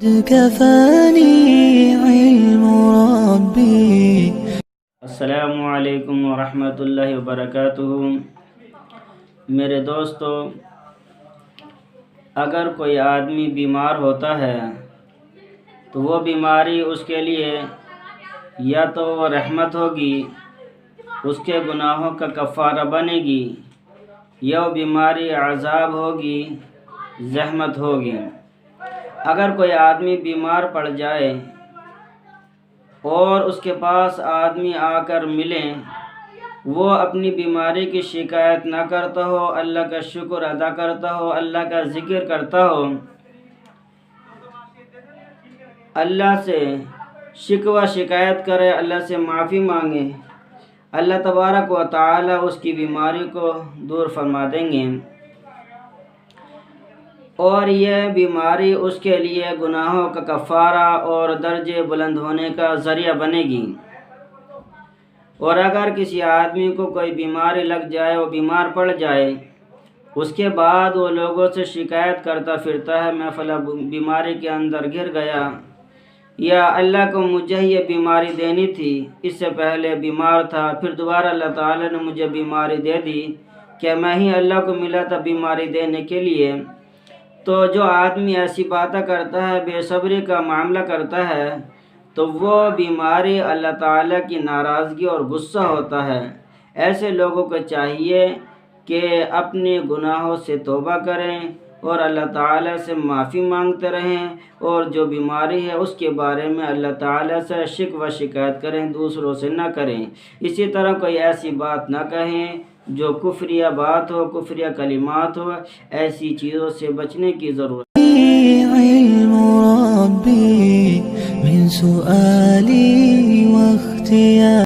كفاني علم ربي. السلام علیکم ورحمۃ اللہ وبرکاتہ۔ میرے دوستو، اگر کوئی آدمی بیمار ہوتا ہے تو وہ بیماری اس کے لیے یا تو وہ رحمت ہوگی، اس کے گناہوں کا کفارہ بنے گی، یا وہ بیماری عذاب ہوگی، زحمت ہوگی۔ اگر کوئی آدمی بیمار پڑ جائے اور اس کے پاس آدمی آ کر ملیں، وہ اپنی بیماری کی شکایت نہ کرتا ہو، اللہ کا شکر ادا کرتا ہو، اللہ کا ذکر کرتا ہو، اللہ سے شکوہ شکایت کرے، اللہ سے معافی مانگے، اللہ تبارک و تعالی اس کی بیماری کو دور فرما دیں گے، اور یہ بیماری اس کے لیے گناہوں کا کفارہ اور درجے بلند ہونے کا ذریعہ بنے گی۔ اور اگر کسی آدمی کو کوئی بیماری لگ جائے، وہ بیمار پڑ جائے، اس کے بعد وہ لوگوں سے شکایت کرتا پھرتا ہے، میں فلاں بیماری کے اندر گر گیا، یا اللہ کو مجھے یہ بیماری دینی تھی، اس سے پہلے بیمار تھا، پھر دوبارہ اللہ تعالیٰ نے مجھے بیماری دے دی، کہ میں ہی اللہ کو ملا تھا بیماری دینے کے لیے۔ تو جو آدمی ایسی باتیں کرتا ہے، بے صبری کا معاملہ کرتا ہے، تو وہ بیماری اللہ تعالیٰ کی ناراضگی اور غصہ ہوتا ہے۔ ایسے لوگوں کو چاہیے کہ اپنے گناہوں سے توبہ کریں اور اللہ تعالیٰ سے معافی مانگتے رہیں، اور جو بیماری ہے اس کے بارے میں اللہ تعالیٰ سے شکوہ شکایت کریں، دوسروں سے نہ کریں۔ اسی طرح کوئی ایسی بات نہ کہیں جو کفریہ بات ہو، کفریہ کلمات ہو، ایسی چیزوں سے بچنے کی ضرورت ہے۔ علم ربي من سؤالي واختياري.